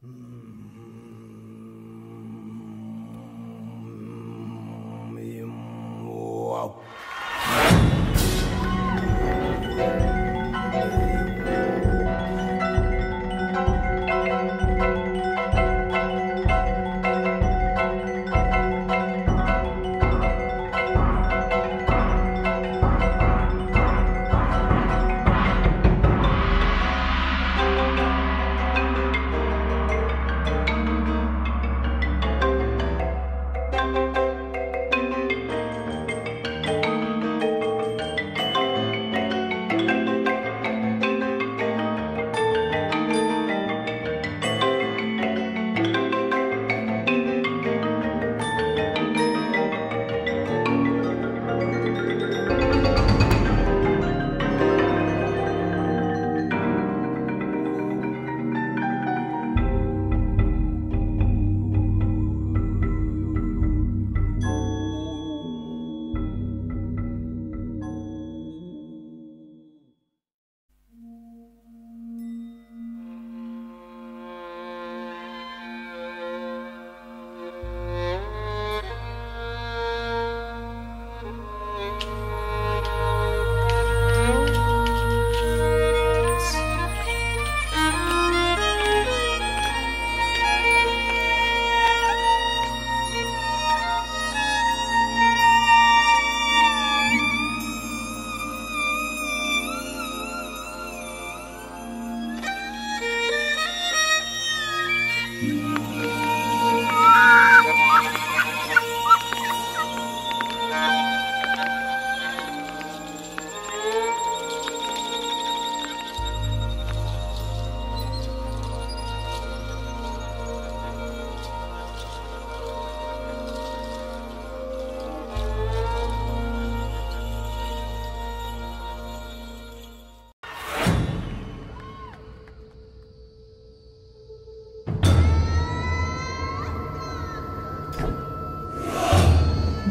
Wow.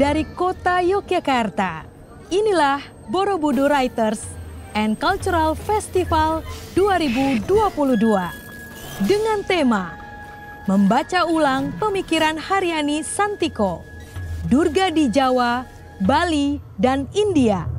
Dari kota Yogyakarta, inilah Borobudur Writers and Cultural Festival 2022 dengan tema Membaca Ulang Pemikiran Haryani Santiko, Durga di Jawa, Bali, dan India.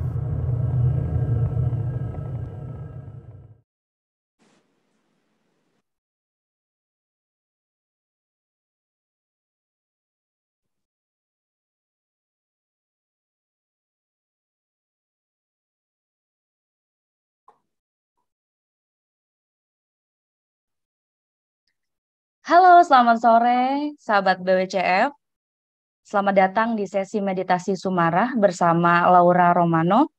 Halo, selamat sore, sahabat BWCF. Selamat datang di sesi meditasi Sumarah bersama Laura Romano.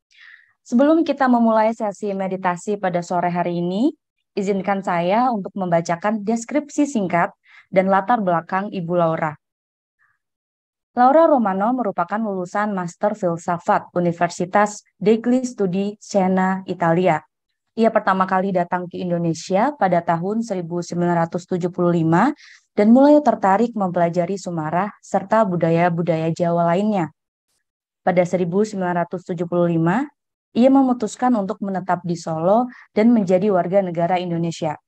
Sebelum kita memulai sesi meditasi pada sore hari ini, izinkan saya untuk membacakan deskripsi singkat dan latar belakang Ibu Laura. Laura Romano merupakan lulusan Master Filsafat Universitas degli Studi Siena, Italia. Ia pertama kali datang ke Indonesia pada tahun 1975 dan mulai tertarik mempelajari Sumarah serta budaya-budaya Jawa lainnya. Pada 1975, ia memutuskan untuk menetap di Solo dan menjadi warga negara Indonesia.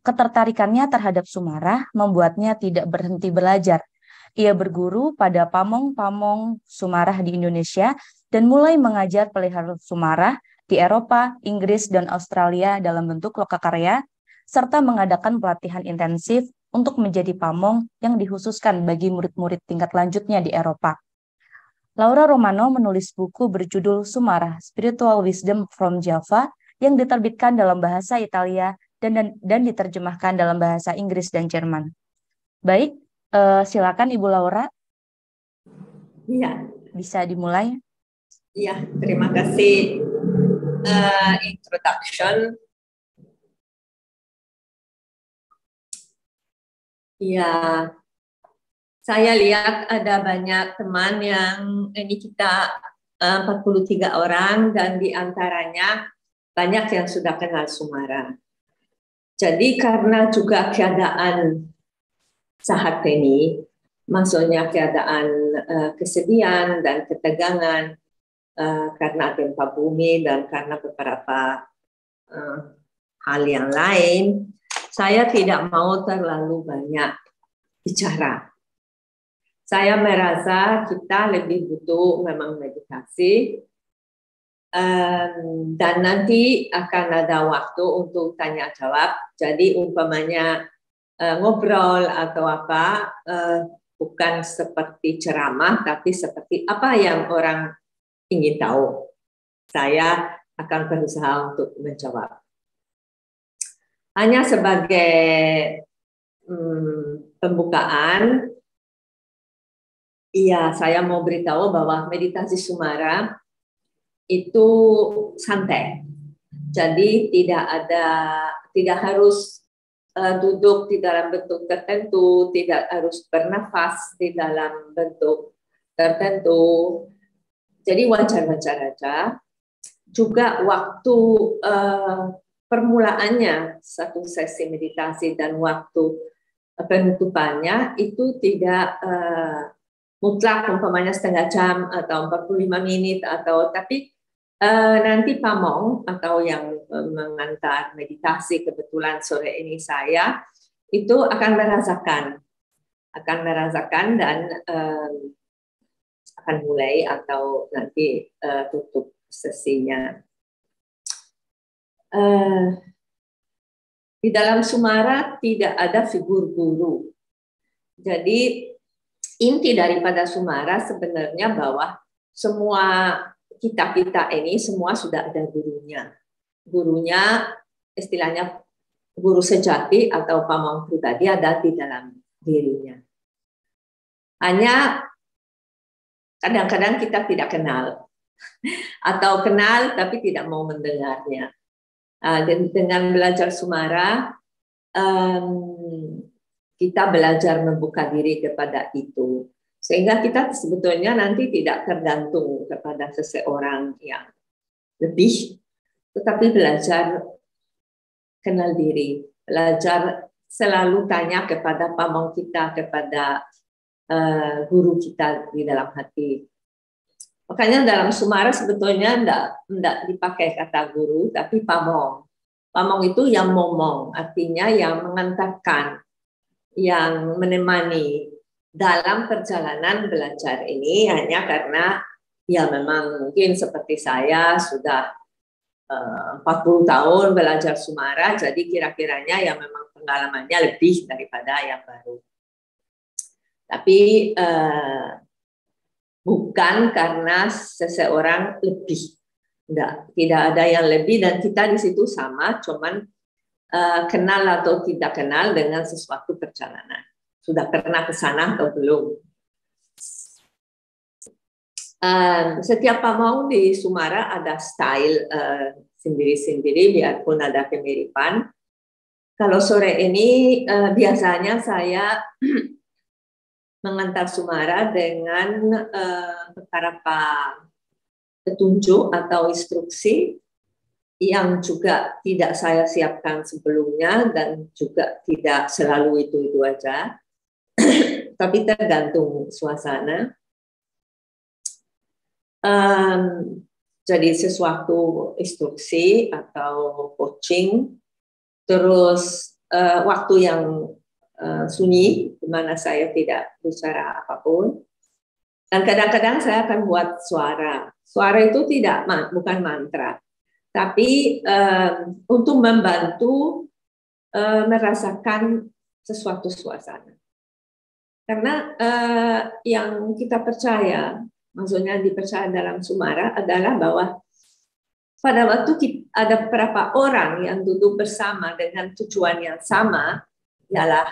Ketertarikannya terhadap Sumarah membuatnya tidak berhenti belajar. Ia berguru pada pamong-pamong Sumarah di Indonesia dan mulai mengajar pelihara Sumarah di Eropa, Inggris, dan Australia dalam bentuk lokakarya, serta mengadakan pelatihan intensif untuk menjadi pamong yang dikhususkan bagi murid-murid tingkat lanjutnya di Eropa. Laura Romano menulis buku berjudul Sumarah, Spiritual Wisdom from Java yang diterbitkan dalam bahasa Italia dan diterjemahkan dalam bahasa Inggris dan Jerman. Baik, silakan Ibu Laura. Iya. Bisa dimulai. Iya, terima kasih. Introduction. Ya, saya lihat ada banyak teman yang ini kita 43 orang dan diantaranya banyak yang sudah kenal Sumarah. Jadi karena juga keadaan saat ini, maksudnya keadaan kesedihan dan ketegangan, karena gempa bumi dan karena beberapa hal yang lain, saya tidak mau terlalu banyak bicara. Saya merasa kita lebih butuh memang meditasi, dan nanti akan ada waktu untuk tanya jawab. Jadi umpamanya ngobrol atau apa, bukan seperti ceramah, tapi seperti apa yang orang ingin tahu. Saya akan berusaha untuk menjawab. Hanya sebagai pembukaan, iya, saya mau beritahu bahwa meditasi Sumara itu santai. Jadi tidak harus duduk di dalam bentuk tertentu, tidak harus bernafas di dalam bentuk tertentu. Jadi wajar-wajar aja. Juga waktu permulaannya satu sesi meditasi dan waktu penutupannya itu tidak mutlak, umpamanya setengah jam atau 45 menit, atau tapi nanti pamong atau yang mengantar meditasi, kebetulan sore ini saya itu akan merasakan dan akan mulai atau nanti tutup sesinya. Di dalam Sumara tidak ada figur guru. Jadi inti daripada Sumara sebenarnya bahwa semua kita ini semua sudah ada gurunya. Gurunya istilahnya guru sejati atau pamong pribadi ada di dalam dirinya. Hanya kadang-kadang kita tidak kenal atau kenal tapi tidak mau mendengarnya. Dengan belajar Sumara, kita belajar membuka diri kepada itu. Sehingga kita sebetulnya nanti tidak tergantung kepada seseorang yang lebih, tetapi belajar kenal diri, belajar selalu tanya kepada pamong kita, kepada guru kita di dalam hati. Makanya dalam Sumara sebetulnya tidak dipakai kata guru, tapi pamong. Pamong itu yang ngomong, artinya yang mengantarkan, yang menemani dalam perjalanan belajar ini, hanya karena ya memang mungkin seperti saya sudah 40 tahun belajar Sumara, jadi kira-kiranya ya memang pengalamannya lebih daripada yang baru. Tapi bukan karena seseorang lebih, tidak ada yang lebih, dan kita di situ sama, cuman kenal atau tidak kenal dengan sesuatu perjalanan. Sudah pernah ke sana atau belum? Setiap pamong di Sumara ada style sendiri-sendiri, biarpun ada kemiripan. Kalau sore ini biasanya saya mengantar Sumara dengan beberapa petunjuk atau instruksi yang juga tidak saya siapkan sebelumnya dan juga tidak selalu itu aja. Tapi tergantung suasana. Jadi sesuatu instruksi atau coaching, terus waktu yang sunyi, di mana saya tidak bicara apapun. Dan kadang-kadang saya akan buat suara. Suara itu bukan mantra, tapi untuk membantu merasakan sesuatu suasana. Karena yang kita percaya, maksudnya dipercaya dalam Sumara adalah bahwa pada waktu ada beberapa orang yang duduk bersama dengan tujuan yang sama, ialah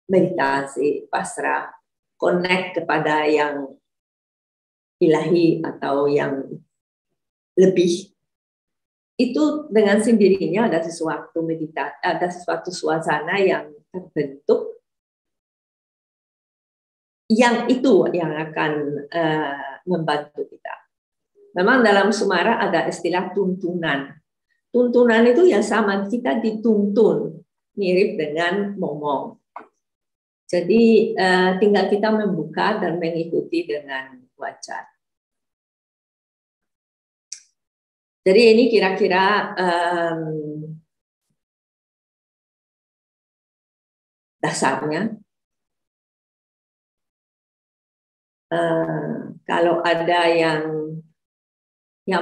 meditasi, pasrah, connect kepada yang ilahi atau yang lebih. Itu dengan sendirinya ada sesuatu meditasi, ada sesuatu suasana yang terbentuk, yang itu yang akan membantu kita. Memang dalam Sumara ada istilah tuntunan. Tuntunan itu ya sama, kita dituntun, mirip dengan momong. Jadi tinggal kita membuka dan mengikuti dengan wajar. Jadi ini kira-kira dasarnya. Kalau ada yang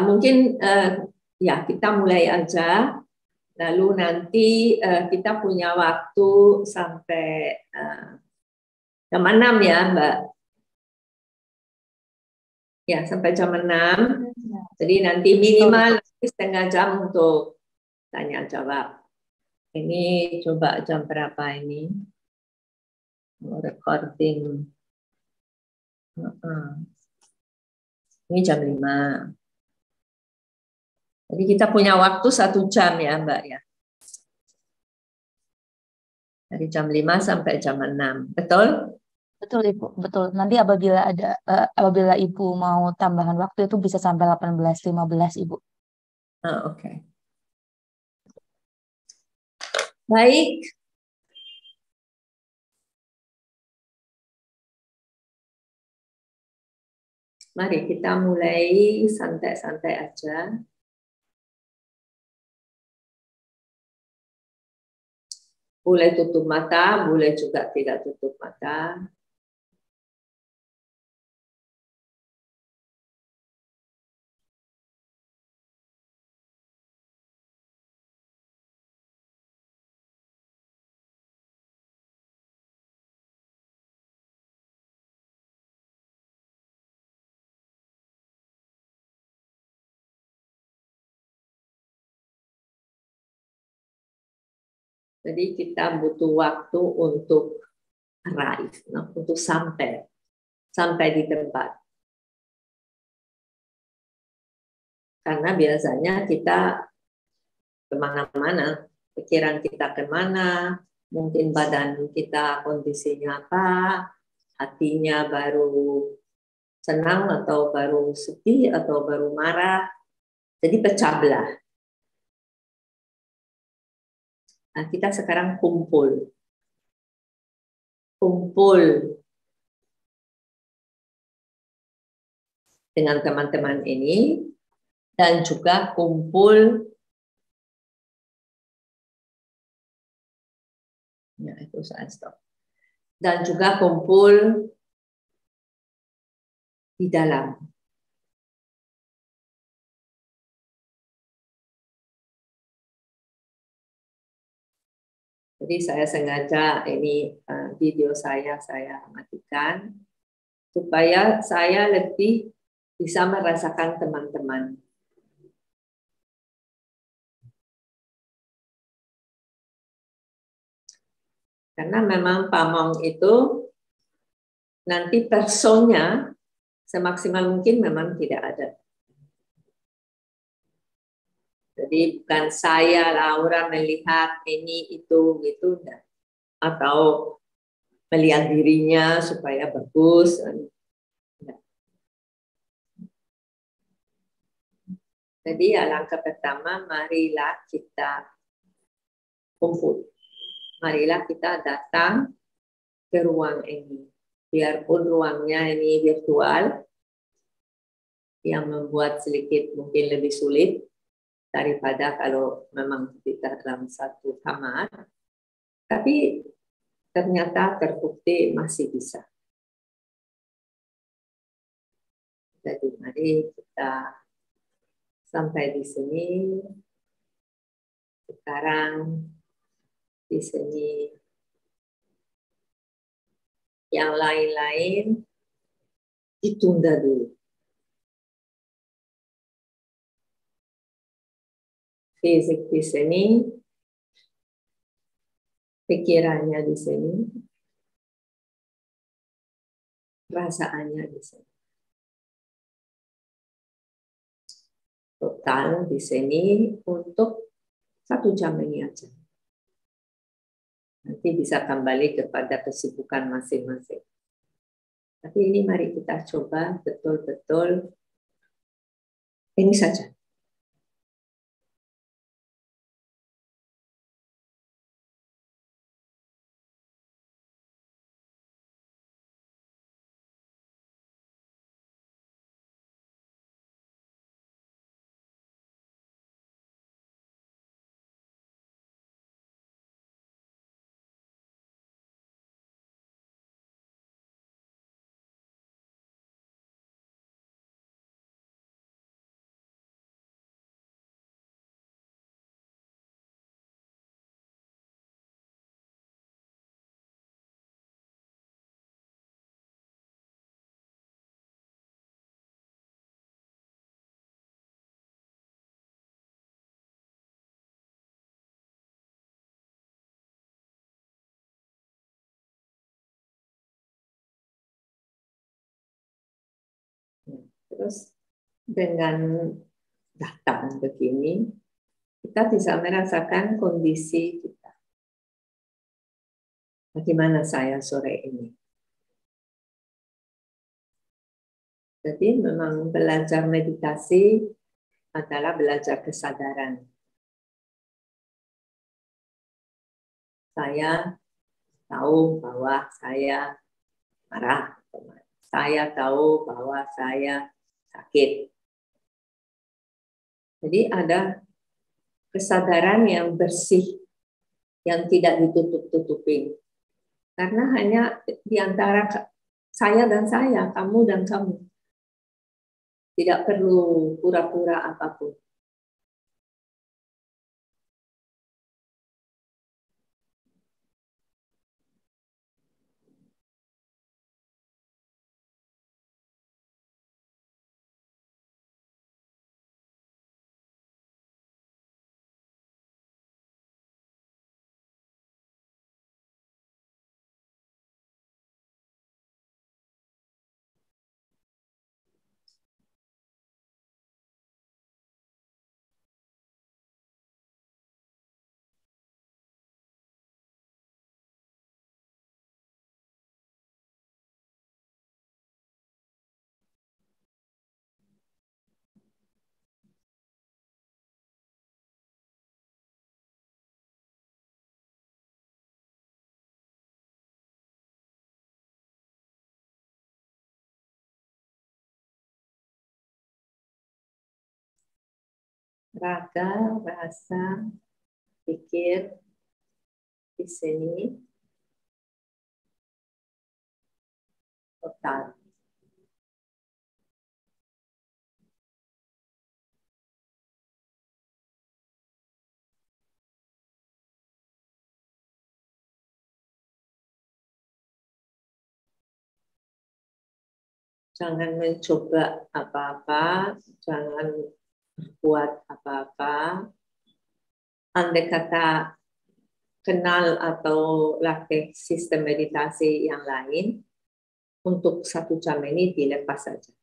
mungkin ya kita mulai aja, lalu nanti kita punya waktu sampai jam 6 ya Mbak. Ya, sampai jam 6. Jadi nanti minimal setengah jam untuk tanya jawab. Ini coba jam berapa ini? Recording. Ini jam 5. Jadi kita punya waktu 1 jam ya Mbak ya. Dari jam 5 sampai jam 6. Betul? Betul Ibu, betul. Nanti apabila Ibu mau tambahan waktu itu bisa sampai 18.15 Ibu. Oke. Baik. Mari kita mulai santai-santai aja. Boleh tutup mata, boleh juga tidak tutup mata. Jadi kita butuh waktu untuk arrive, untuk sampai di tempat. Karena biasanya kita kemana-mana, pikiran kita kemana, mungkin badan kita kondisinya apa, hatinya baru senang atau baru sedih atau baru marah, jadi pecah belah. Nah, kita sekarang kumpul dengan teman-teman ini dan juga kumpul ya itu saya stop dan juga kumpul di dalam. Jadi saya sengaja ini video saya matikan supaya saya lebih bisa merasakan teman-teman. Karena memang pamong itu nanti personnya semaksimal mungkin memang tidak ada. Jadi bukan saya Laura melihat ini itu gitu atau melihat dirinya supaya bagus. Jadi langkah pertama marilah kita kumpul. Marilah kita datang ke ruang ini. Biarpun ruangnya ini virtual yang membuat sedikit mungkin lebih sulit daripada kalau memang kita dalam satu kamar, tapi ternyata terbukti masih bisa. Jadi mari kita sampai di sini. Sekarang di sini yang lain-lain ditunda dulu. Fisik di sini, pikirannya di sini, perasaannya di sini. Total di sini untuk 1 jam ini aja. Nanti bisa kembali kepada kesibukan masing-masing. Tapi ini mari kita coba betul-betul ini saja. Terus dengan datang begini, kita bisa merasakan kondisi kita. Bagaimana saya sore ini? Jadi memang belajar meditasi adalah belajar kesadaran. Saya tahu bahwa saya marah. Saya tahu bahwa saya sakit. Jadi ada kesadaran yang bersih, yang tidak ditutup-tutupin. Karena hanya di antara saya dan saya, kamu dan kamu. Tidak perlu pura-pura apapun. Raga, rasa, pikir di sini total. Jangan mencoba apa-apa, jangan buat apa-apa. Andai kata kenal atau latih sistem meditasi yang lain, untuk 1 jam ini dilepas saja.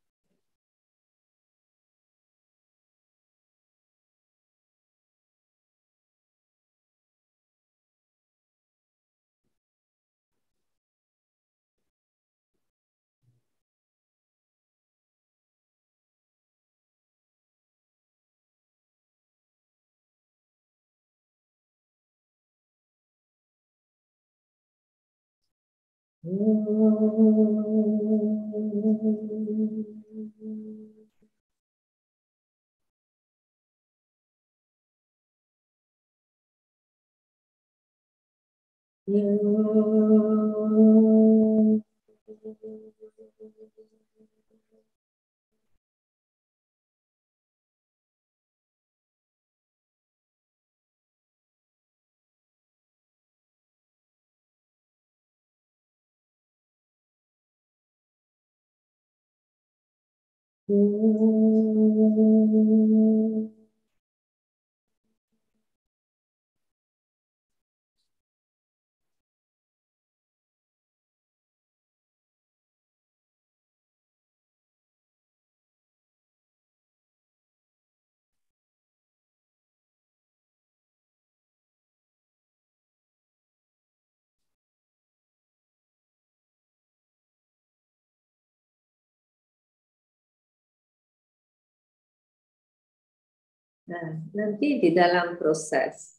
Nah, nanti di dalam proses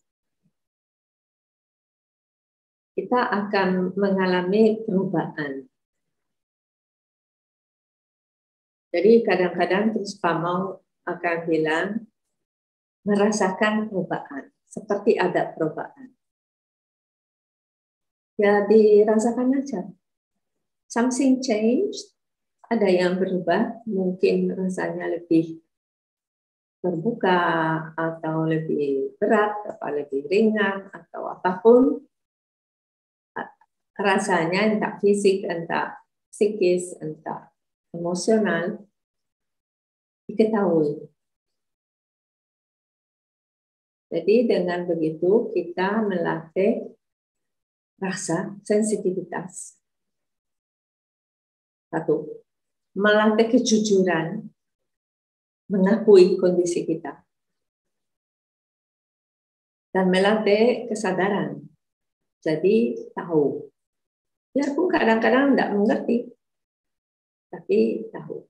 kita akan mengalami perubahan. Jadi kadang-kadang terus Pamong akan bilang merasakan perubahan, seperti ada perubahan. Ya dirasakan aja. Something changed, ada yang berubah, mungkin rasanya lebih terbuka atau lebih berat, atau lebih ringan atau apapun rasanya, entah fisik, entah psikis, entah emosional, diketahui. Jadi dengan begitu kita melatih rasa sensitivitas. 1, melatih kejujuran mengakui kondisi kita dan melatih kesadaran. Jadi tahu, biarpun kadang-kadang tidak mengerti, tapi tahu.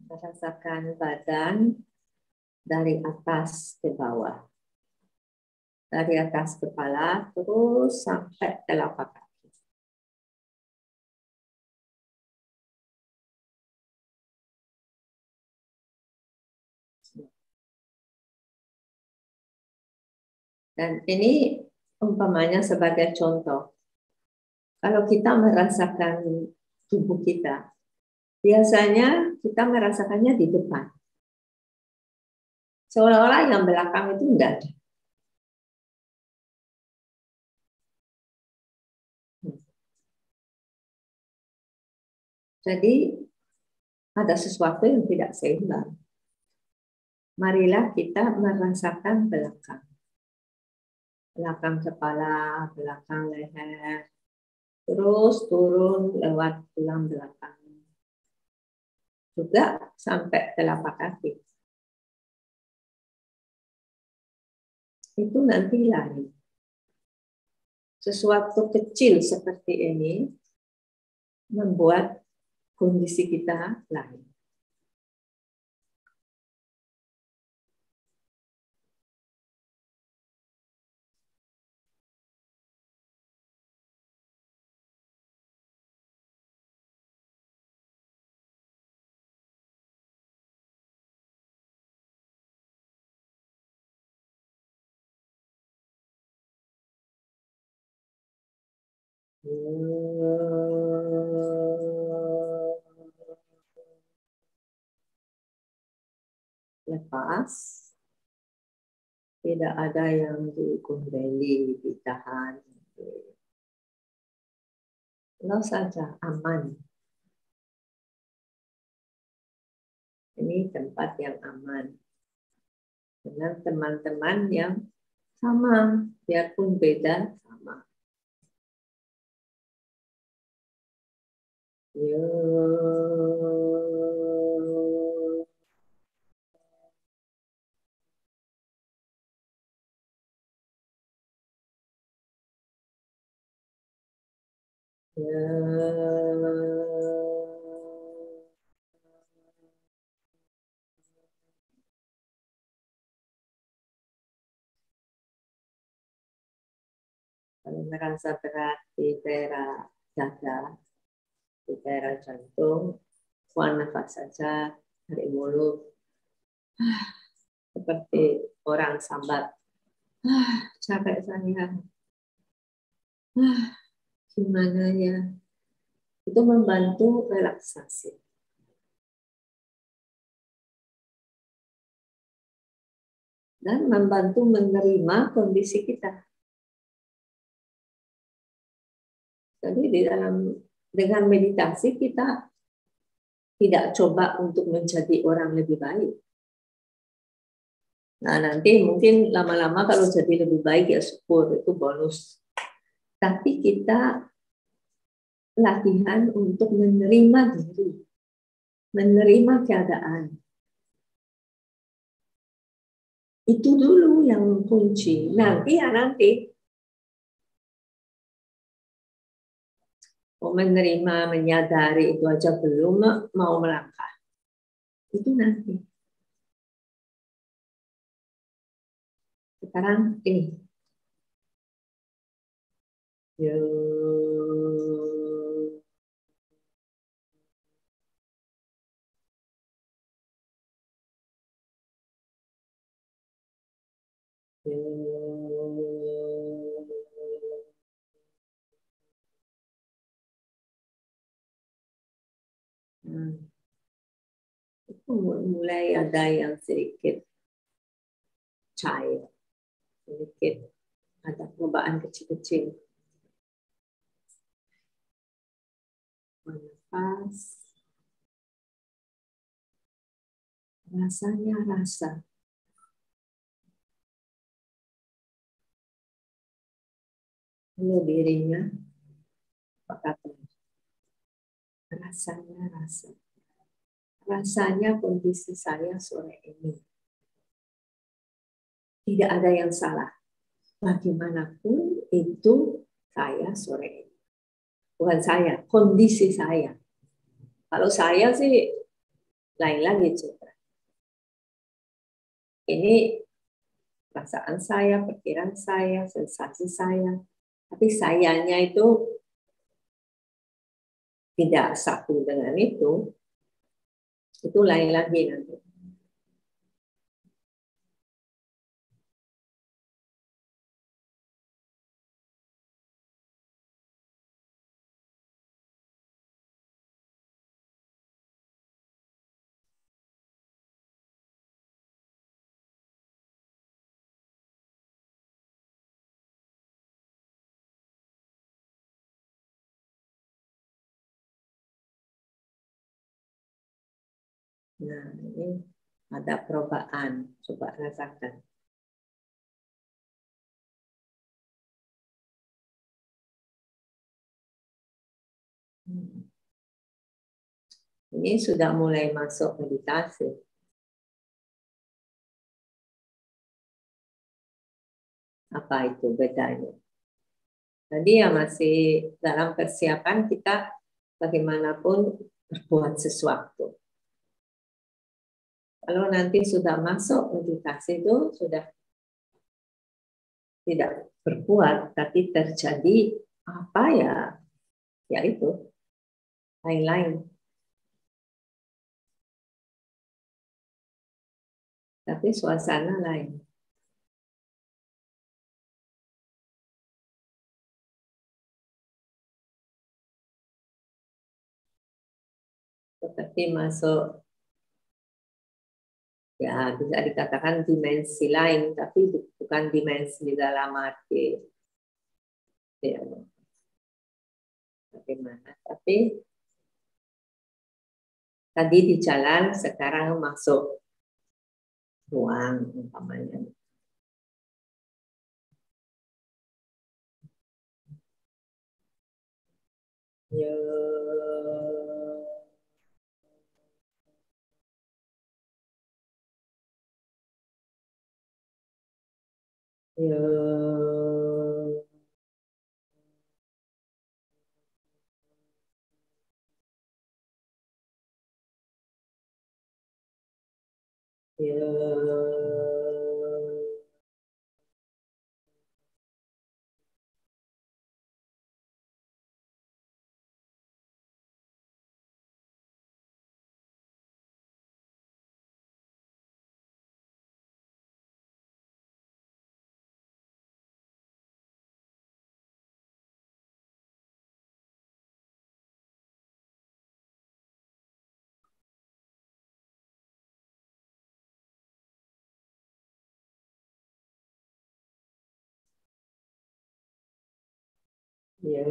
Merasakan badan dari atas ke bawah. Dari atas kepala terus sampai telapak kaki. Dan ini umpamanya sebagai contoh. Kalau kita merasakan tubuh kita, biasanya kita merasakannya di depan. Seolah-olah yang belakang itu enggak ada. Jadi ada sesuatu yang tidak seimbang. Marilah kita merasakan belakang. Belakang kepala, belakang leher, terus turun lewat tulang belakang. Juga sampai telapak kaki. Itu nanti lain. Sesuatu kecil seperti ini membuat kondisi kita lain. Lepas, tidak ada yang dikundali, ditahan. Lo saja aman. Ini tempat yang aman. Dengan teman-teman yang sama, biarpun beda, sama. Kalau merasa berat di daerah dada, di daerah jantung, buang nafas saja dari mulut, seperti orang sambat. Capek saya. Gimana ya? Itu membantu relaksasi. Dan membantu menerima kondisi kita. Jadi dengan meditasi kita tidak coba untuk menjadi orang lebih baik. Nah, nanti mungkin lama-lama kalau jadi lebih baik ya syukur, itu bonus. Tapi kita latihan untuk menerima diri, menerima keadaan. Itu dulu yang kunci. Nanti menerima, menyadari itu aja belum, mau melangkah. Itu nanti. Sekarang ini. Yo. Itu mulai ada yang sedikit cair, sedikit ada perubahan kecil-kecil. Nafas, rasanya rasa. Lalu dirinya, apa kata? Rasanya rasa. Rasanya kondisi saya sore ini. Tidak ada yang salah. Bagaimanapun itu saya sore ini. Bukan saya, kondisi saya. Kalau saya sih lain lagi, Citra. Ini perasaan saya, pikiran saya, sensasi saya. Tapi sayanya itu tidak satu dengan itu lain lagi nanti. Nah, ini ada perubahan. Coba rasakan. Ini sudah mulai masuk meditasi. Apa itu bedanya? Tadi ya masih dalam persiapan kita bagaimanapun berbuat sesuatu. Kalau nanti sudah masuk meditasi itu sudah tidak berbuat, tapi terjadi apa ya itu lain-lain. Tapi suasana lain. Seperti masuk, ya bisa dikatakan dimensi lain, tapi bukan dimensi dalam arti ya, bagaimana. Tapi tadi di jalan, sekarang masuk ruang umpamanya. Ya. Ya. Ya. Ya.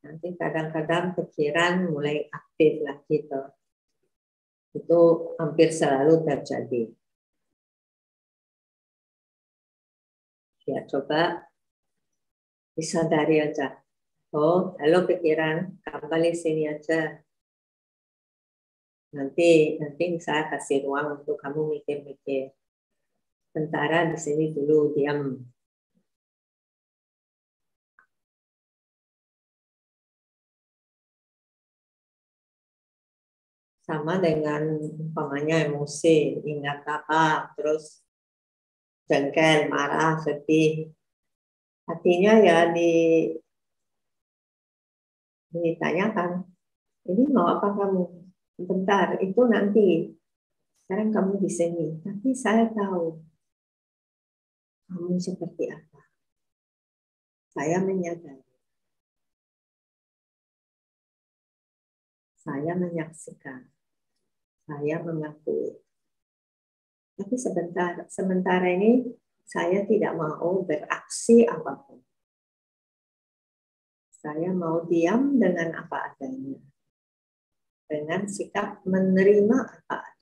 Nanti kadang-kadang pikiran mulai aktif lagi tuh. Itu hampir selalu terjadi. Ya, coba disadari aja. Oh, halo pikiran, kembali sini aja. Nanti saya kasih ruang untuk kamu mikir-mikir. Sementara di sini dulu diam. Sama dengan umpamanya emosi, ingat apa, terus jengkel, marah, sedih. Artinya ya ditanyakan, ini mau apa kamu? Bentar, itu nanti. Sekarang kamu di sini, tapi saya tahu kamu seperti apa. Saya menyadari, saya menyaksikan, saya mengakui. Tapi sementara ini saya tidak mau beraksi apapun. Saya mau diam dengan apa adanya. Dengan sikap menerima apa adanya.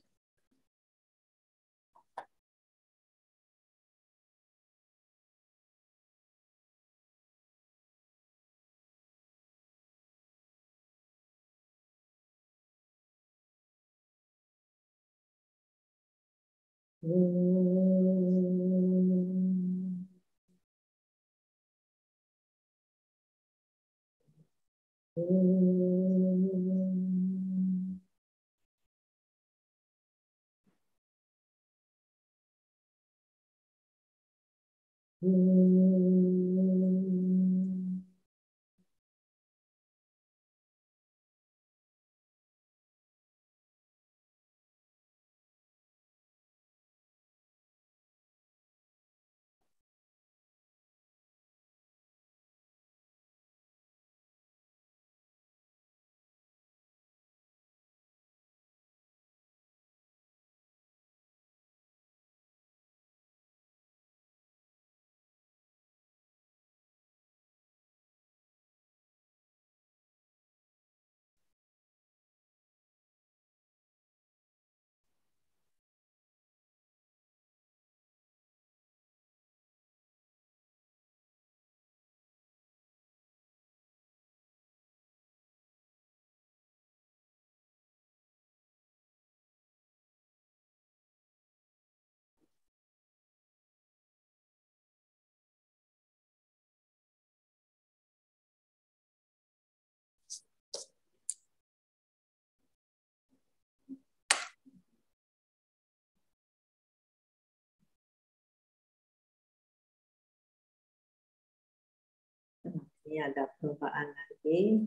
Ini ada perubahan lagi.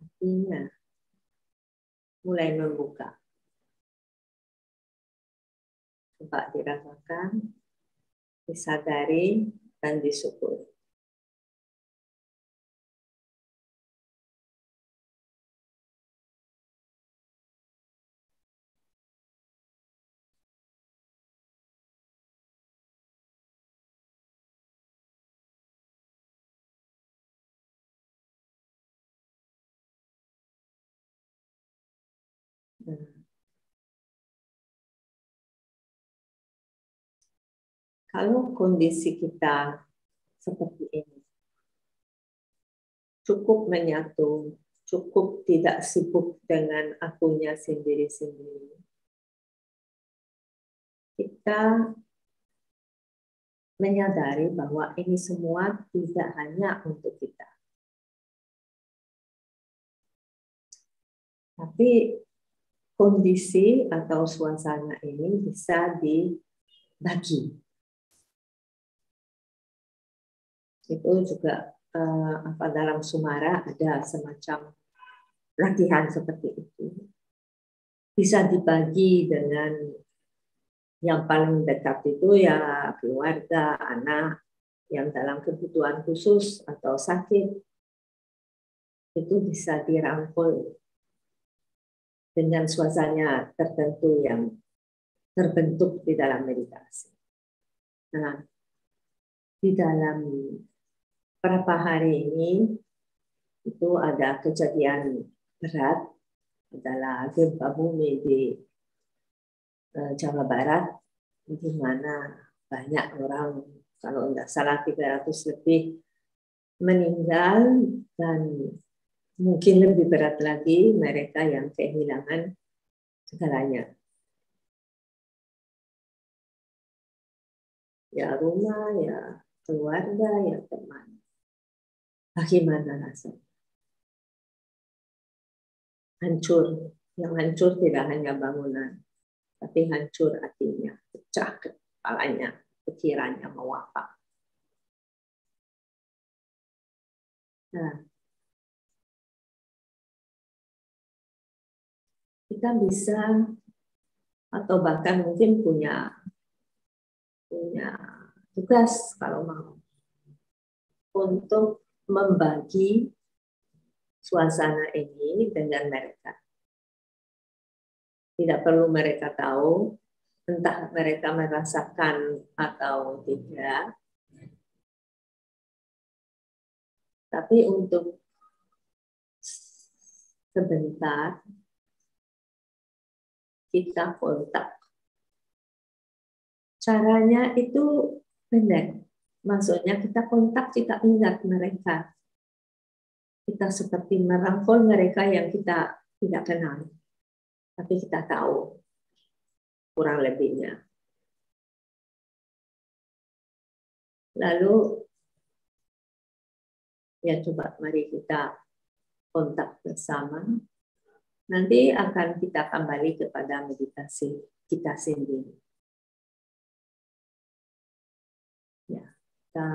Hatinya mulai membuka. Coba dirasakan, disadari, dan disyukuri. Nah, kalau kondisi kita seperti ini, cukup menyatu, cukup tidak sibuk dengan akunya sendiri-sendiri, kita menyadari bahwa ini semua tidak hanya untuk kita. Tapi kondisi atau suasana ini bisa dibagi. Itu juga dalam Sumara ada semacam latihan seperti itu. Bisa dibagi dengan yang paling dekat itu ya keluarga, anak, yang dalam kebutuhan khusus atau sakit, itu bisa dirangkul dengan suasana tertentu yang terbentuk di dalam meditasi. Nah, di dalam beberapa hari ini itu ada kejadian berat, adalah gempa bumi di Jawa Barat, di mana banyak orang, kalau tidak salah 300 lebih meninggal, dan mungkin lebih berat lagi mereka yang kehilangan segalanya. Ya rumah, ya keluarga, ya teman. Bagaimana rasanya? Hancur. Yang hancur tidak hanya bangunan, tapi hancur hatinya, pecah kepalanya, pikirannya mau apa. Nah, kita bisa atau bahkan mungkin punya tugas kalau mau untuk membagi suasana ini dengan mereka. Tidak perlu mereka tahu, entah mereka merasakan atau tidak. Tapi untuk sebentar kita kontak. Caranya itu pendek. Maksudnya kita kontak, kita ingat mereka. Kita seperti merangkul mereka yang kita tidak kenal. Tapi kita tahu kurang lebihnya. Lalu, ya coba mari kita kontak bersama. Nanti akan kita kembali kepada meditasi kita sendiri. Ya, kita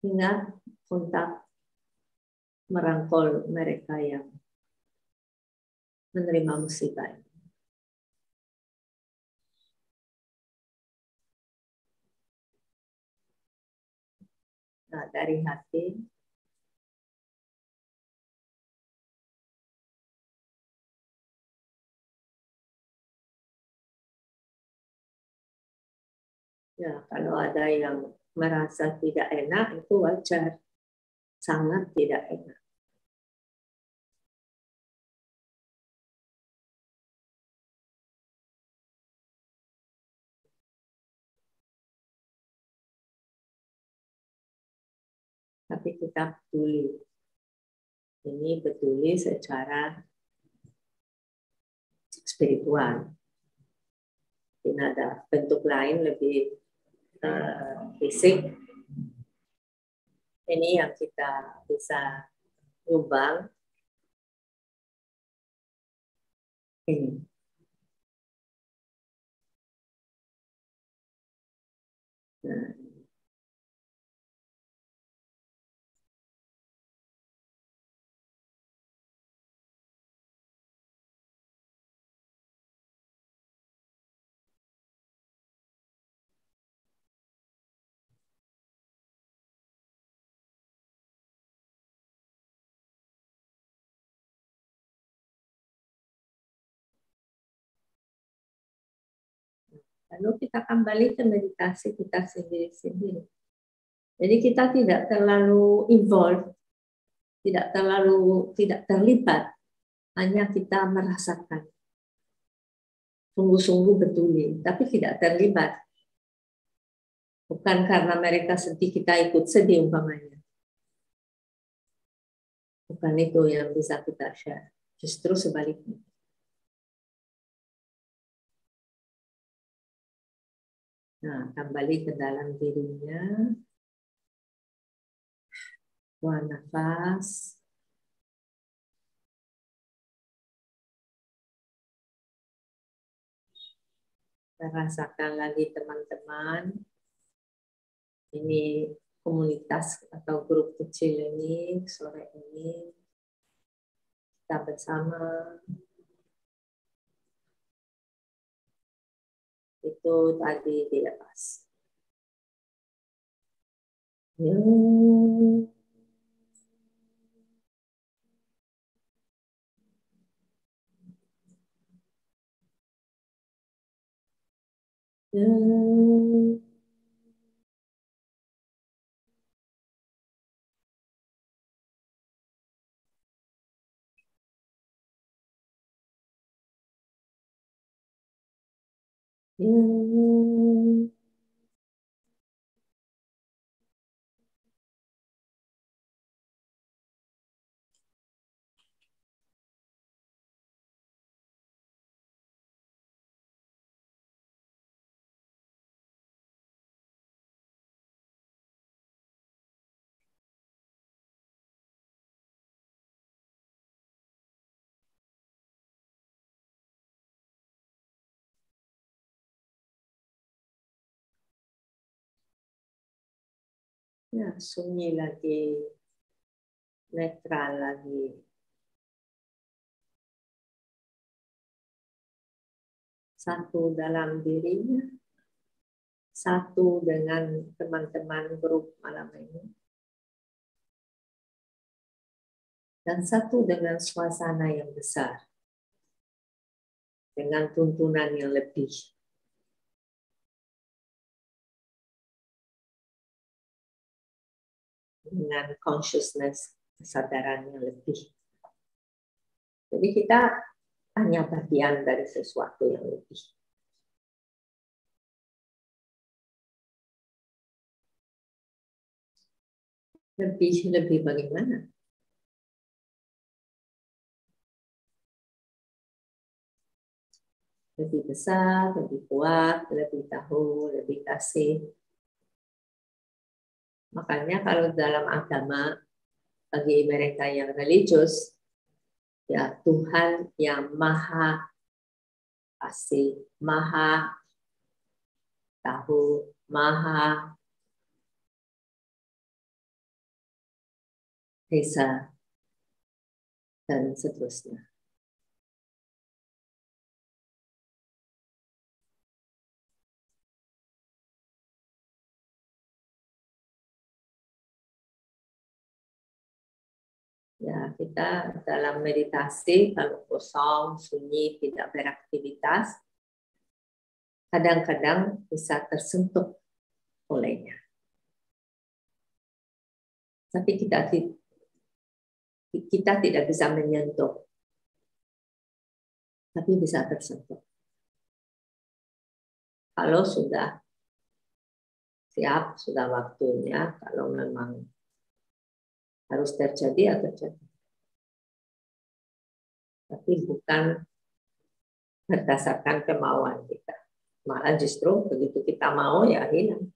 ingat kontak merangkul mereka yang menerima musibah. Nah, dari hati ya, kalau ada yang merasa tidak enak itu wajar, sangat tidak enak. Tapi kita peduli. Ini peduli secara spiritual. Tidak ada bentuk lain lebih fisik. Ini yang kita bisa ubah. Ini. Nah. Lalu kita kembali ke meditasi kita sendiri-sendiri. Jadi kita tidak terlalu involved, tidak terlibat, hanya kita merasakan. Sungguh-sungguh betuli, tapi tidak terlibat. Bukan karena mereka sedih kita ikut sedih umpamanya. Bukan itu yang bisa kita share. Justru sebaliknya. Nah, kembali ke dalam dirinya. Buang nafas. Rasakan lagi teman-teman. Ini komunitas atau grup kecil ini sore ini. Kita bersama. Itu tadi dilepas. Ya, sunyi lagi, netral lagi. Satu dalam dirinya, satu dengan teman-teman grup malam ini, dan satu dengan suasana yang besar, dengan tuntunan yang lebih. Dengan consciousness, kesadaran yang lebih. Jadi kita hanya bagian dari sesuatu yang lebih. Lebih bagaimana? Lebih besar, lebih kuat, lebih tahu, lebih kasih. Makanya kalau dalam agama, bagi mereka yang religius, ya Tuhan yang maha kasih, maha tahu, maha esa, dan seterusnya. Ya, kita dalam meditasi, kalau kosong, sunyi, tidak beraktivitas, kadang-kadang bisa tersentuh olehnya. Tapi kita tidak bisa menyentuh, tapi bisa tersentuh. Kalau sudah siap, sudah waktunya, kalau memang harus terjadi, ya terjadi. Tapi bukan berdasarkan kemauan kita. Malah justru begitu kita mau, ya hilang.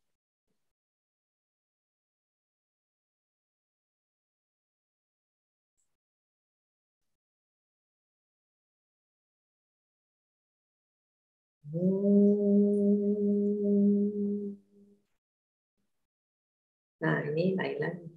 Nah, ini lain lagi.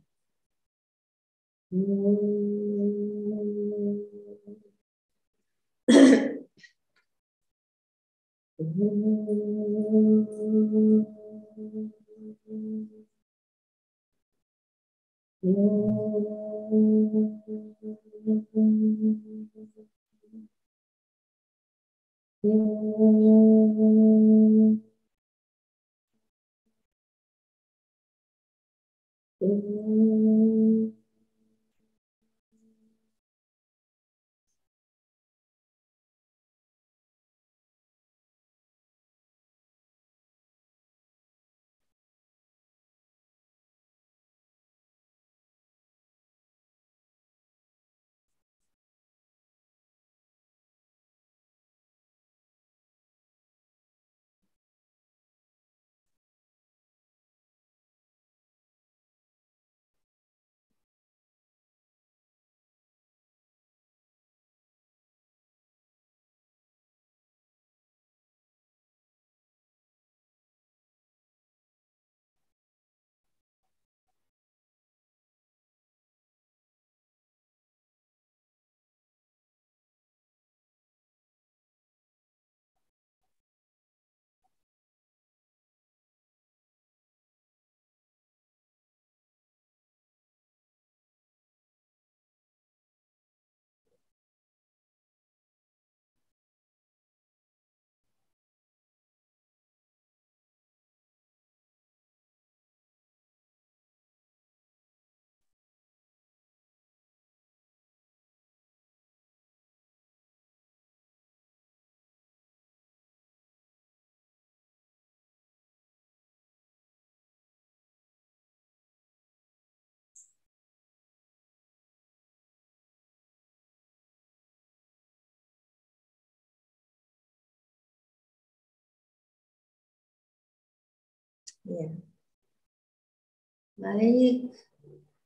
Ya. Baik,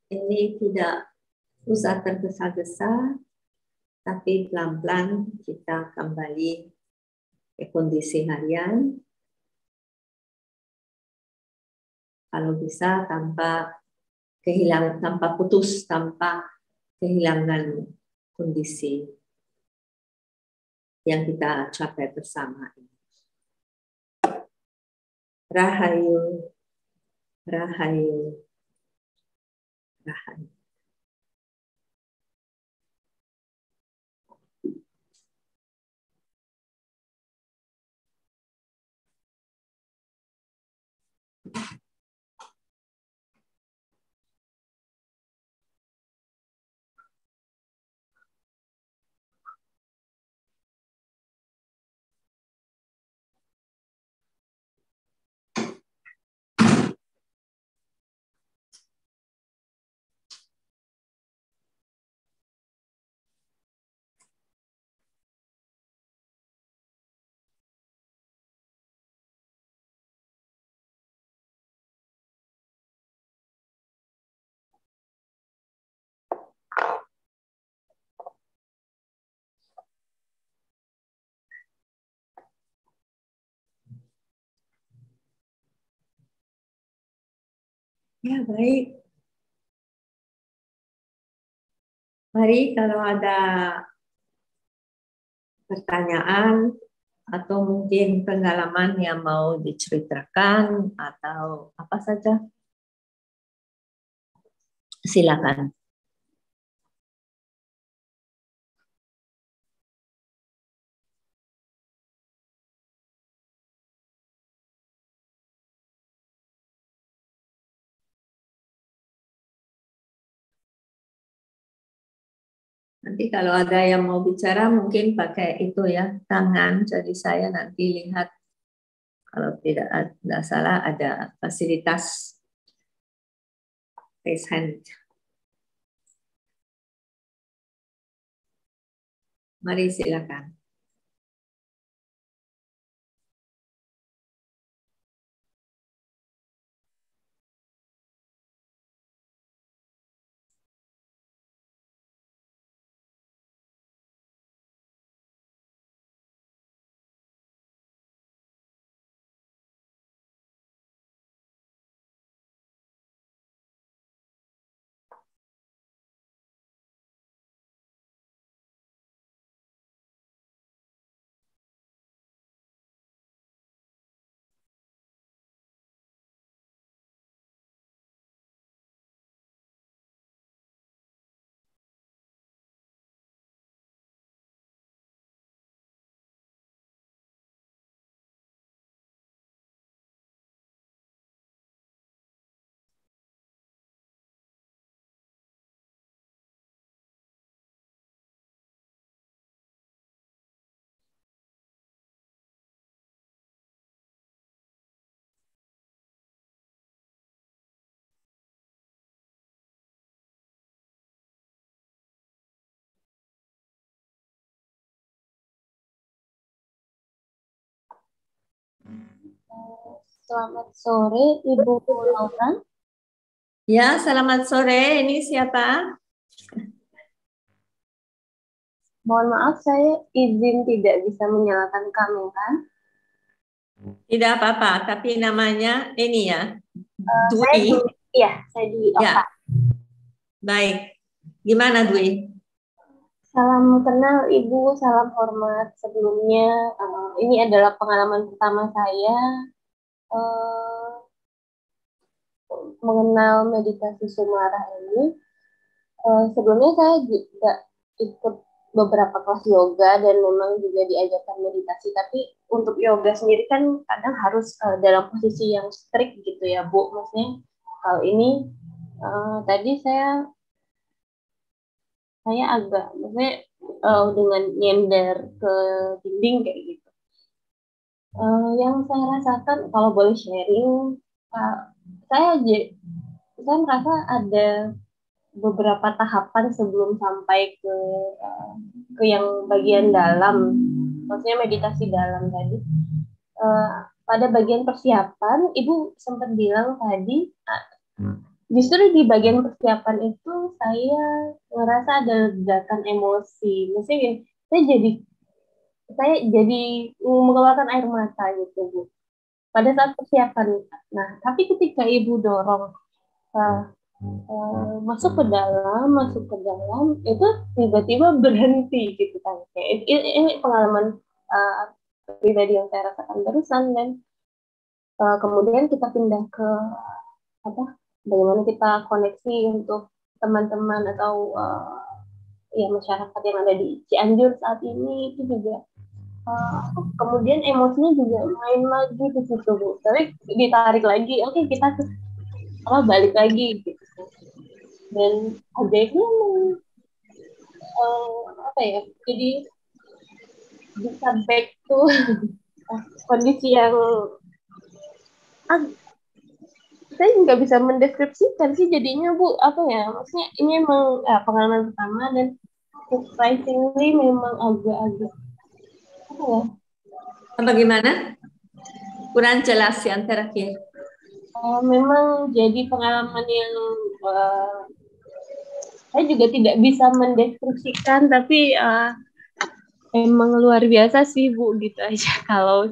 ini tidak usah tergesa-gesa, tapi pelan-pelan kita kembali ke kondisi harian. Kalau bisa tanpa putus, tanpa kehilangan kondisi yang kita capai bersama. Rahayu, Rahayu, Rahayu. Ya, baik. Mari kalau ada pertanyaan atau mungkin pengalaman yang mau diceritakan atau apa saja, silakan. Nanti kalau ada yang mau bicara mungkin pakai itu ya, tangan, jadi saya nanti lihat kalau tidak salah ada fasilitas raise hand. Mari silakan. Selamat sore, Ibu Laura. Ya, selamat sore. Ini siapa? Mohon maaf, saya izin tidak bisa menyalakan kamera. Tidak apa-apa, tapi namanya ini ya, Dwi. Iya, saya Dwi. Ya. Baik. Gimana Dwi? Salam kenal Ibu, salam hormat sebelumnya. Ini adalah pengalaman pertama saya mengenal meditasi Sumarah ini. Sebelumnya saya juga ikut beberapa kelas yoga dan memang juga diajarkan meditasi, tapi untuk yoga sendiri kan kadang harus dalam posisi yang strict gitu ya Bu. Maksudnya kalau ini tadi saya agak maksudnya dengan nyender ke dinding kayak gitu. Yang saya rasakan kalau boleh sharing, saya merasa ada beberapa tahapan sebelum sampai ke yang bagian dalam, maksudnya meditasi dalam tadi. pada bagian persiapan, Ibu sempat bilang tadi, justru di bagian persiapan itu saya ngerasa ada ledakan emosi. Maksudnya saya jadi mengeluarkan air mata gitu, Bu. Pada saat persiapan. Nah, tapi ketika Ibu dorong masuk ke dalam, itu tiba-tiba berhenti gitu kan. Ini pengalaman pribadi yang saya rasakan barusan, dan kemudian kita pindah ke bagaimana kita koneksi untuk teman-teman atau ya masyarakat yang ada di Cianjur saat ini, itu juga kemudian emosinya juga main lagi di situ, Bu. Tapi ditarik lagi, oke, kita balik lagi gitu. Dan ajaibnya jadi bisa back to kondisi yang saya nggak bisa mendeskripsikan sih jadinya, Bu. Maksudnya ini emang pengalaman pertama, dan surprisingly memang agak Bagaimana? Kurang jelas yang terakhir. Memang jadi pengalaman yang saya juga tidak bisa mendeskripsikan, tapi emang luar biasa sih, Bu, gitu aja. Kalau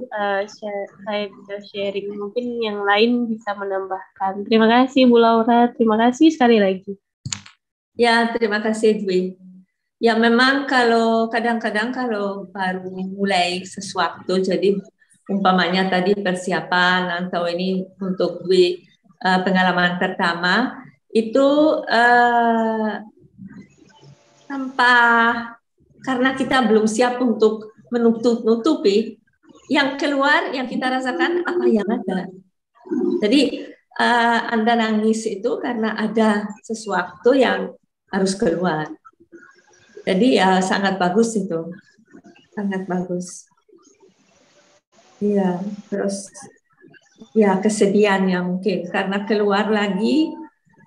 saya bisa sharing, mungkin yang lain bisa menambahkan. Terima kasih, Bu Laura. Terima kasih sekali lagi. Ya, terima kasih, Dwi. Ya, memang kadang-kadang kalau baru mulai sesuatu, jadi umpamanya tadi persiapan atau ini untuk Dwi pengalaman pertama, itu karena kita belum siap untuk menutupi, yang keluar yang kita rasakan apa yang ada. Jadi Anda nangis itu karena ada sesuatu yang harus keluar. Jadi ya sangat bagus itu, sangat bagus. Iya, terus ya kesedihan yang mungkin karena keluar lagi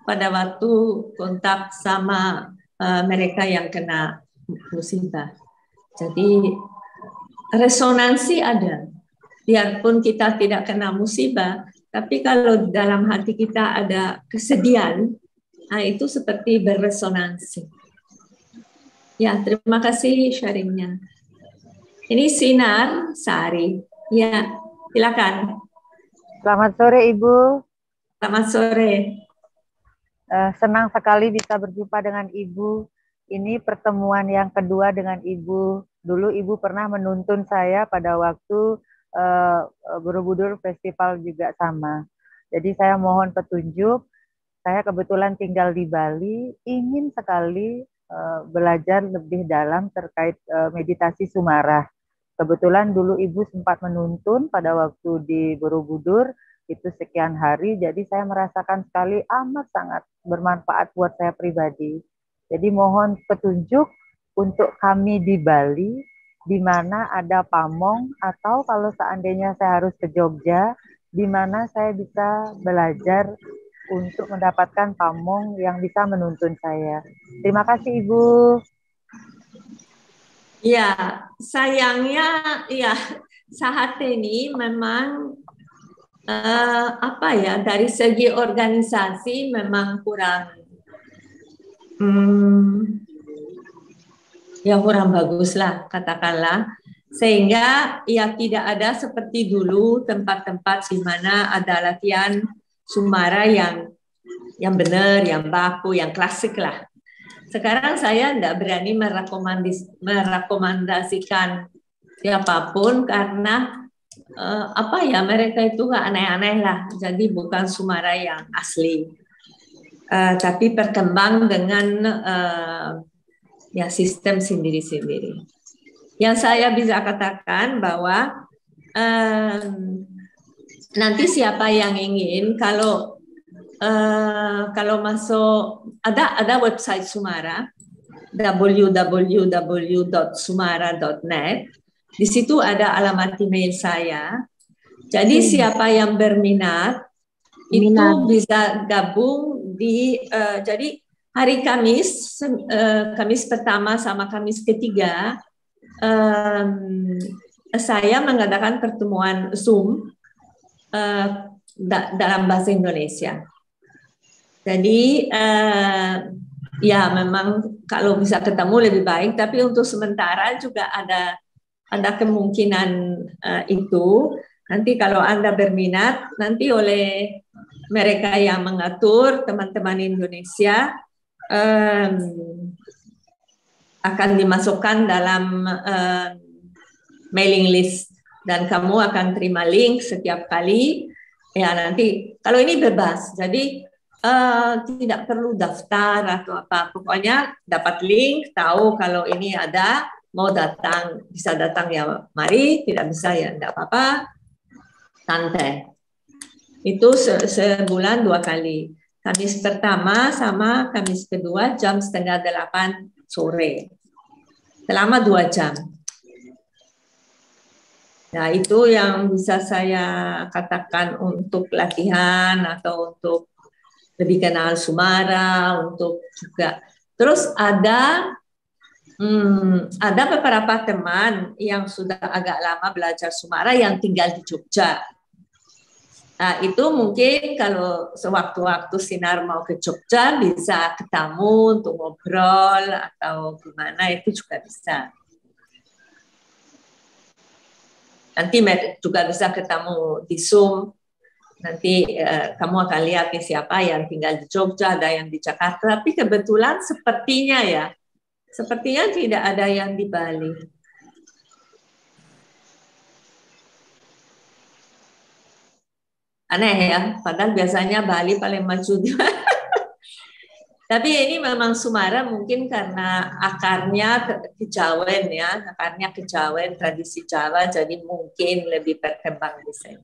pada waktu kontak sama mereka yang kena musibah. Jadi resonansi ada, biarpun kita tidak kena musibah, tapi kalau dalam hati kita ada kesedihan, nah itu seperti berresonansi. Ya, terima kasih sharingnya. Ini Sinar Sari. Ya, silakan. Selamat sore, Ibu. Selamat sore. Senang sekali bisa berjumpa dengan Ibu. Ini pertemuan yang kedua dengan Ibu. Dulu Ibu pernah menuntun saya pada waktu Borobudur Festival juga sama. Jadi saya mohon petunjuk. Saya kebetulan tinggal di Bali, ingin sekali belajar lebih dalam terkait meditasi Sumarah. Kebetulan dulu Ibu sempat menuntun pada waktu di Borobudur, itu sekian hari, jadi saya merasakan sekali amat sangat bermanfaat buat saya pribadi. Jadi mohon petunjuk untuk kami di Bali, di mana ada pamong, atau kalau seandainya saya harus ke Jogja, di mana saya bisa belajar untuk mendapatkan pamong yang bisa menuntun saya. Terima kasih, Ibu. Ya, sayangnya ya saat ini memang dari segi organisasi memang kurang kurang bagus lah katakanlah, sehingga ya tidak ada seperti dulu tempat-tempat di mana ada latihan Sumara yang benar, yang baku, yang klasik lah. Sekarang saya tidak berani merekomendasikan siapapun karena mereka itu nggak aneh-aneh lah. Jadi bukan Sumara yang asli, tapi berkembang dengan sistem sendiri-sendiri. Yang saya bisa katakan bahwa nanti siapa yang ingin kalau masuk ada website Sumara www.sumara.net. Di situ ada alamat email saya. Jadi siapa yang berminat itu bisa gabung di jadi hari Kamis pertama sama Kamis ketiga saya mengadakan pertemuan Zoom dalam bahasa Indonesia. Jadi ya memang kalau bisa ketemu lebih baik, tapi untuk sementara juga ada kemungkinan itu. Nanti kalau Anda berminat, nanti oleh mereka yang mengatur, teman-teman Indonesia akan dimasukkan dalam mailing list dan kamu akan terima link setiap kali. Ya nanti kalau ini bebas, jadi tidak perlu daftar atau apa. Pokoknya dapat link, tahu kalau ini ada, mau datang bisa datang ya mari, tidak bisa ya tidak apa-apa. Santai. Itu sebulan 2 kali. Kamis pertama sama Kamis kedua jam 7:30 sore. Selama 2 jam. Nah, itu yang bisa saya katakan untuk latihan atau untuk lebih kenal Sumara, untuk juga. Terus ada beberapa teman yang sudah agak lama belajar Sumara yang tinggal di Jogja. Nah, itu mungkin kalau sewaktu-waktu Sinar mau ke Jogja bisa ketemu untuk ngobrol atau gimana, itu juga bisa. Nanti juga bisa ketemu di Zoom. Nanti kamu akan lihat nih siapa yang tinggal di Jogja, ada yang di Jakarta. Tapi kebetulan sepertinya tidak ada yang di Bali. Aneh ya, padahal biasanya Bali paling maju. Tapi ini memang Sumara mungkin karena akarnya kejawen ya, akarnya kejawen, tradisi Jawa, jadi mungkin lebih berkembang di sini.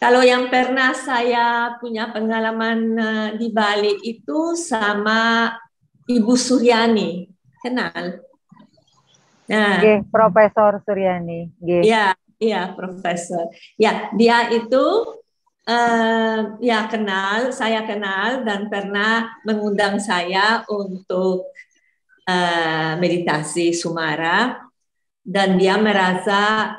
Kalau yang pernah saya punya pengalaman di Bali itu sama Ibu Suryani, kenal? Nah, Profesor Suryani. Iya, Profesor. Ya, dia itu ya saya kenal dan pernah mengundang saya untuk meditasi Sumara, dan dia merasa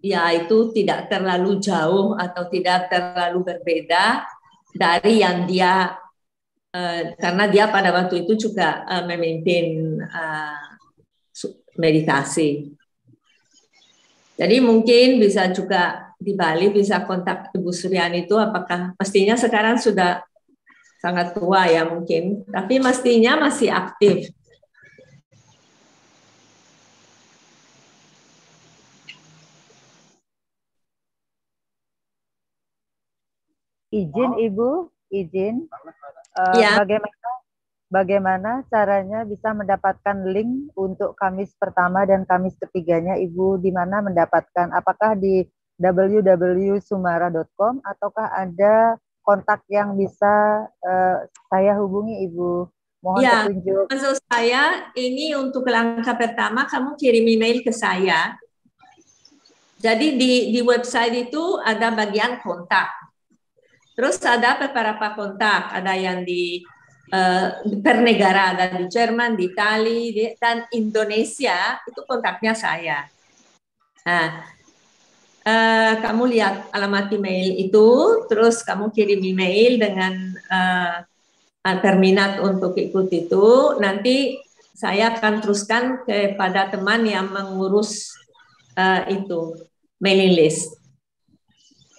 ya itu tidak terlalu jauh atau tidak terlalu berbeda dari yang dia karena dia pada waktu itu juga memimpin meditasi. Jadi mungkin bisa juga di Bali bisa kontak Ibu Suryani itu, apakah mestinya sekarang sudah sangat tua ya mungkin, tapi mestinya masih aktif. Izin Ibu, izin. Ya. Bagaimana caranya bisa mendapatkan link untuk Kamis pertama dan Kamis ketiganya, Ibu? Di mana mendapatkan? Apakah di www.sumara.com ataukah ada kontak yang bisa saya hubungi, Ibu? Mohon petunjuk. Maksud saya ini untuk langkah pertama kamu kirim email ke saya. Jadi di website itu ada bagian kontak. Terus ada beberapa kontak, ada yang di per negara, ada di Jerman, di Italia, dan Indonesia, itu kontaknya saya. Nah, kamu lihat alamat email itu, terus kamu kirim email dengan berminat untuk ikut itu, nanti saya akan teruskan kepada teman yang mengurus itu, mailing list.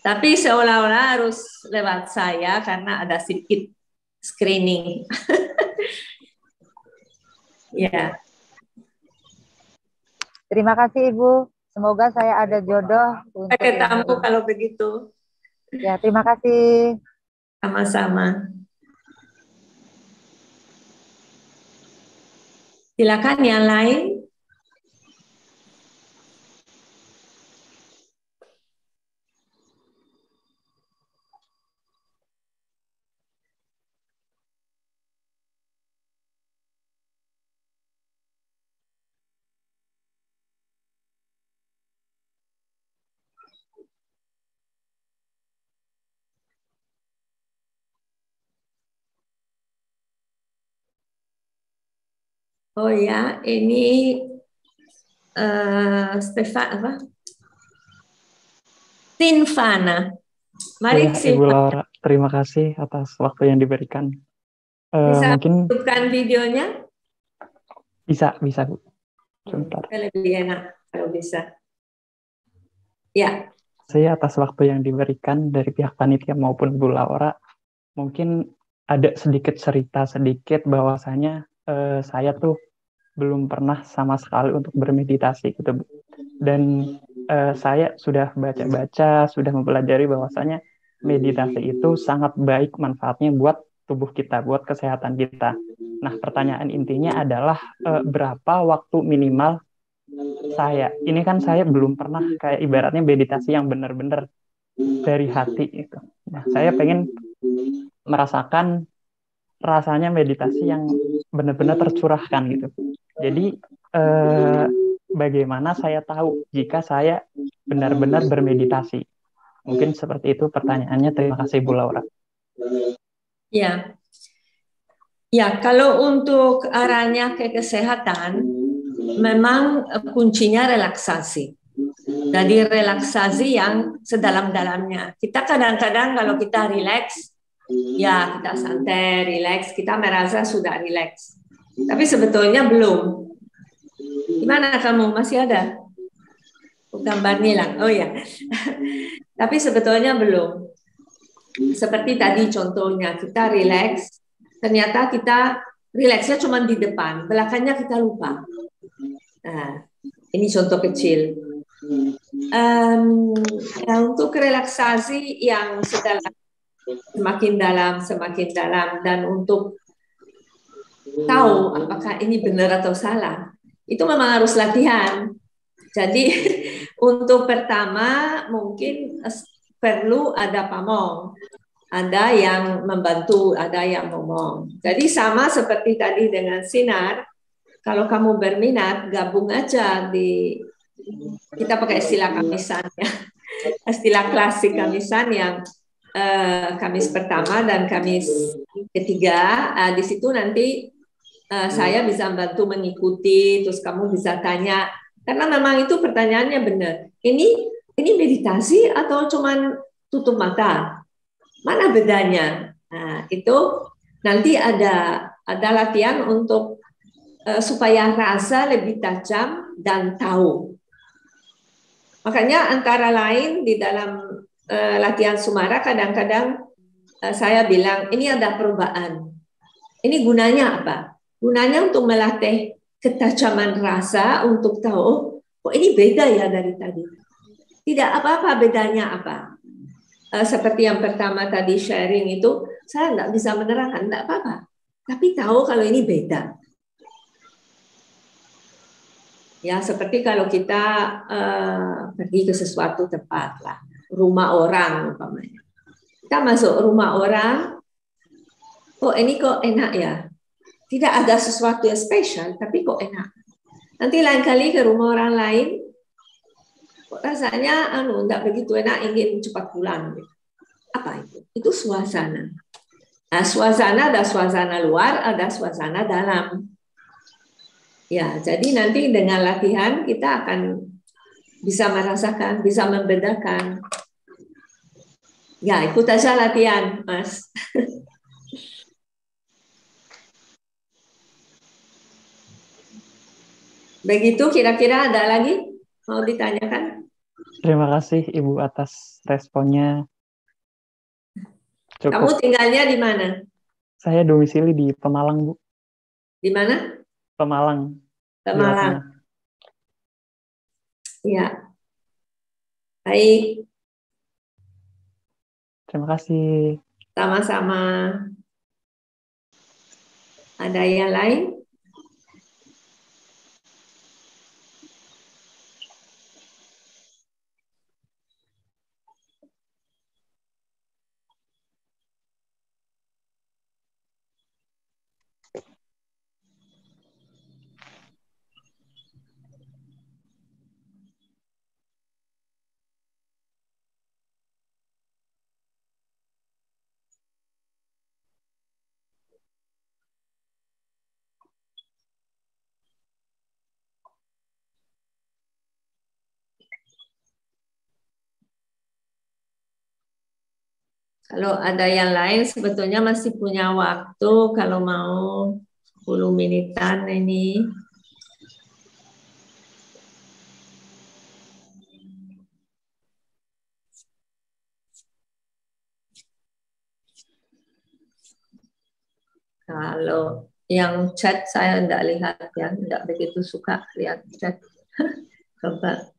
Tapi seolah-olah harus lewat saya karena ada sedikit screening. Ya. Terima kasih Ibu. Semoga saya ada jodoh untuk ketemu kalau begitu. Ya, terima kasih. Sama-sama. Silakan yang lain. Oh ya, ini Stefan apa? Sinfana. Mari Iya, Ibu Sinfana. Laura, terima kasih atas waktu yang diberikan. Bisa Mungkin hidupkan videonya? bisa Bu. Sebentar. Lebih enak kalau bisa. Ya. Saya atas waktu yang diberikan dari pihak panitia maupun Bu Laura, mungkin ada sedikit cerita sedikit bahwasanya saya tuh belum pernah sama sekali untuk bermeditasi gitu Bu. Dan saya sudah baca-baca, sudah mempelajari bahwasanya meditasi itu sangat baik manfaatnya buat tubuh kita, buat kesehatan kita. Nah, pertanyaan intinya adalah berapa waktu minimal ini kan saya belum pernah kayak ibaratnya meditasi yang benar-benar dari hati itu. Nah, saya pengen merasakan rasanya meditasi yang benar-benar tercurahkan gitu. Jadi bagaimana saya tahu jika saya benar-benar bermeditasi? Mungkin seperti itu pertanyaannya. Terima kasih Bu Laura. Ya. Ya, kalau untuk arahnya ke kesehatan, memang kuncinya relaksasi. Jadi relaksasi yang sedalam-dalamnya. Kita kadang-kadang kalau kita rileks, ya kita santai, rileks, kita merasa sudah rileks. Tapi sebetulnya belum. Gimana kamu? Masih ada? Gambar hilang. Oh ya. Tapi sebetulnya belum. Seperti tadi contohnya, kita rileks, ternyata kita rileksnya cuma di depan, belakangnya kita lupa. Nah, ini contoh kecil. Ya, untuk relaksasi yang semakin dalam, dan untuk tahu apakah ini benar atau salah, itu memang harus latihan. Jadi untuk pertama mungkin perlu ada pamong, ada yang membantu, ada yang ngomong. Jadi sama seperti tadi dengan sinar, kalau kamu berminat gabung aja kita pakai istilah kamisan ya, istilah klasik kamisan yang Kamis pertama dan Kamis ketiga. Di situ nanti saya bisa bantu mengikuti, terus kamu bisa tanya, karena memang itu pertanyaannya benar. Ini meditasi atau cuman tutup mata? Mana bedanya? Nah, itu nanti ada latihan untuk supaya rasa lebih tajam dan tahu. Makanya antara lain di dalam latihan Sumara kadang-kadang saya bilang ini ada perubahan. Ini gunanya apa? Gunanya untuk melatih ketajaman rasa untuk tahu, kok ini beda ya dari tadi. Tidak apa-apa bedanya apa. Seperti yang pertama tadi sharing itu, saya nggak bisa menerangkan, nggak apa-apa. Tapi tahu kalau ini beda. Ya, seperti kalau kita pergi ke sesuatu tempat lah, rumah orang umpamanya. Kita masuk rumah orang, kok ini kok enak ya? Tidak ada sesuatu yang spesial, tapi kok enak. Nanti lain kali ke rumah orang lain, kok rasanya enggak begitu enak, ingin cepat pulang. Apa itu? Itu suasana. Nah, suasana ada suasana luar, ada suasana dalam. Ya, jadi nanti dengan latihan kita akan bisa merasakan, bisa membedakan. Ya, ikut aja latihan, Mas. Begitu, kira-kira ada lagi mau ditanyakan? Terima kasih Ibu atas responnya. Cukup. Kamu tinggalnya di mana? Saya domisili di Pemalang, Bu. Di mana? Pemalang. Jawa Pemalang. Tengah. Ya. Baik. Terima kasih. Sama-sama. Ada yang lain? Kalau ada yang lain sebetulnya masih punya waktu kalau mau 10 menitan ini. Kalau yang chat saya tidak lihat ya, tidak begitu suka lihat chat. Coba.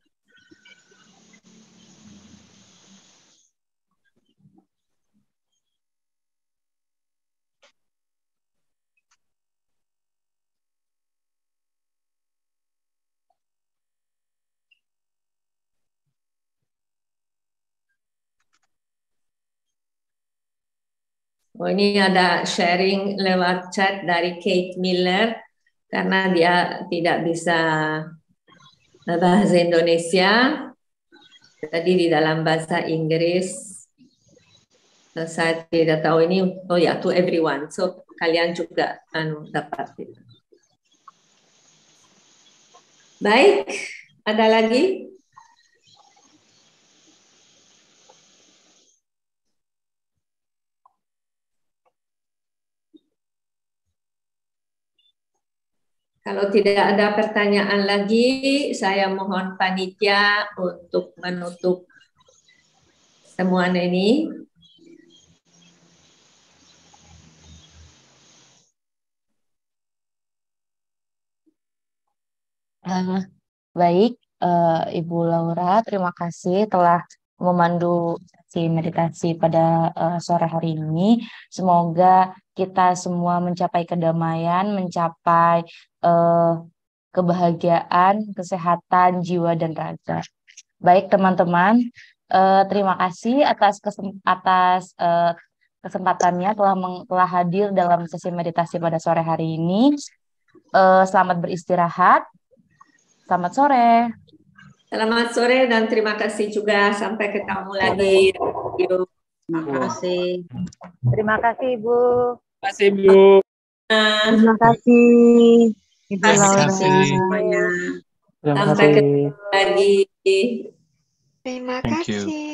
Oh, ini ada sharing lewat chat dari Kate Miller karena dia tidak bisa bahasa Indonesia. Tadi di dalam bahasa Inggris saya tidak tahu ini. Oh ya, to everyone. So kalian juga dapat. Baik, ada lagi? Kalau tidak ada pertanyaan lagi, saya mohon panitia untuk menutup temuan ini. Baik, Ibu Laura, terima kasih telah memandu sesi meditasi pada sore hari ini. Semoga kita semua mencapai kedamaian, mencapai kebahagiaan, kesehatan jiwa dan raga. Baik teman-teman, terima kasih atas kesempatannya telah hadir dalam sesi meditasi pada sore hari ini. Selamat beristirahat. Selamat sore. Selamat sore dan terima kasih juga. Sampai ketemu lagi. Terima kasih. Terima kasih Ibu. Terima kasih Bu. Terima kasih Ibu Laura. Semuanya. Terima Sampai kasih. ketemu lagi. Terima Thank you. kasih.